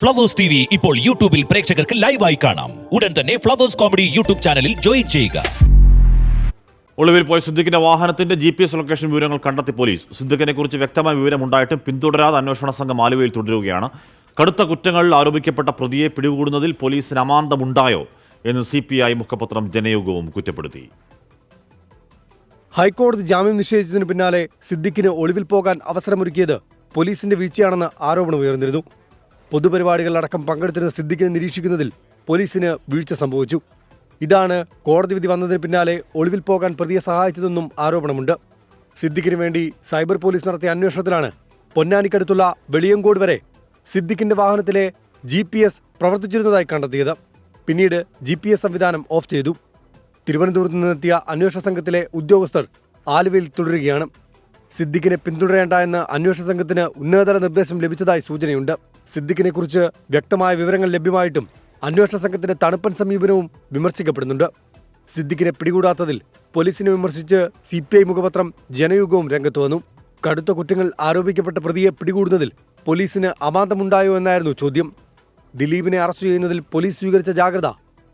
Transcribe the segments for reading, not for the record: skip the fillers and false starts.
Flowers TV ഇപ്പോൾ യൂട്യൂബിൽ പ്രേക്ഷകർക്ക് ലൈവായി കാണാം. ഉടൻ തന്നെ ഫ്ലവേഴ്സ് കോമഡി യൂട്യൂബ് ചാനലിൽ ജോയിൻ ചെയ്യുക. ഒളിവിൽ പോയ സിദ്ദിഖിന്റെ വാഹനത്തിന്റെ GPS ലൊക്കേഷൻ വിവരങ്ങൾ കണ്ടെത്തി പോലീസ്. സിദ്ദിഖിനെ കുറിച്ച് വ്യക്തമായ വിവരമുണ്ടായിട്ടും പിന്തുടരാതെ അന്വേഷണ സംഘം ആലുവയിൽ തുടരുകയാണ്. കടുത്ത കുറ്റങ്ങളിൽ ആരോപിക്കപ്പെട്ട പ്രതിയെ പിടികൂടുന്നതിൽ പോലീസിന് അമാന്തമുണ്ടായോ എന്ന് CPI മുഖപത്രം ജനയുഗവും കുറ്റപ്പെടുത്തി. ഹൈക്കോടതി ജാമ്യം നിഷേധിച്ചതിന് പിന്നാലെ സിദ്ദിഖിന് ഒളിവിൽ പോകാൻ അവസരമൊരുക്കിയത് പോലീസിന്റെ വീഴ്ചയാണെന്ന് ആരോപണമുയർന്നിരുന്നു. പൊതുപരിപാടികളിലടക്കം പങ്കെടുത്തിരുന്ന സിദ്ദിഖിനെ നിരീക്ഷിക്കുന്നതിൽ പോലീസിന് വീഴ്ച സംഭവിച്ചു. ഇതാണ് കോടതി വിധി വന്നതിന് പിന്നാലെ ഒളിവിൽ പോകാൻ പ്രതിയെ സഹായിച്ചതെന്നും ആരോപണമുണ്ട്. സിദ്ദിഖിന് വേണ്ടി സൈബർ പോലീസ് നടത്തിയ അന്വേഷണത്തിലാണ് പൊന്നാനിക്കടുത്തുള്ള വെളിയങ്കോട് വരെ സിദ്ദിഖിന്റെ വാഹനത്തിലെ GPS പ്രവർത്തിച്ചിരുന്നതായി കണ്ടെത്തിയത്. പിന്നീട് GPS സംവിധാനം ഓഫ് ചെയ്തു. തിരുവനന്തപുരത്ത് നിന്നെത്തിയ അന്വേഷണ സംഘത്തിലെ ഉദ്യോഗസ്ഥർ ആലുവയിൽ തുടരുകയാണ്. സിദ്ദിഖിനെ പിന്തുടരേണ്ട എന്ന് അന്വേഷണ സംഘത്തിന് ഉന്നതതല നിർദ്ദേശം ലഭിച്ചതായി സൂചനയുണ്ട്. സിദ്ദിഖിനെ കുറിച്ച് വ്യക്തമായ വിവരങ്ങൾ ലഭ്യമായിട്ടും അന്വേഷണ സംഘത്തിന്റെ തണുപ്പൻ സമീപനവും വിമർശിക്കപ്പെടുന്നുണ്ട്. സിദ്ദിഖിനെ പിടികൂടാത്തതിൽ പോലീസിനെ വിമർശിച്ച് CPI മുഖപത്രം ജനയുഗവും രംഗത്ത് വന്നു. കടുത്ത കുറ്റങ്ങൾ ആരോപിക്കപ്പെട്ട പ്രതിയെ പിടികൂടുന്നതിൽ പോലീസിന് അമാന്തമുണ്ടായോ എന്നായിരുന്നു ചോദ്യം. ദിലീപിനെ അറസ്റ്റ് ചെയ്യുന്നതിൽ പോലീസ് സ്വീകരിച്ച ജാഗ്രത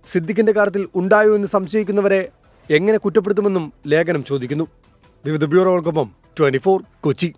സിദ്ദിഖിന്റെ കാര്യത്തിൽ ഉണ്ടായോ എന്ന് സംശയിക്കുന്നവരെ എങ്ങനെ കുറ്റപ്പെടുത്തുമെന്നും ലേഖനം ചോദിക്കുന്നു. വിവിധ ബ്യൂറോകൾക്കൊപ്പം 24 കൊച്ചി.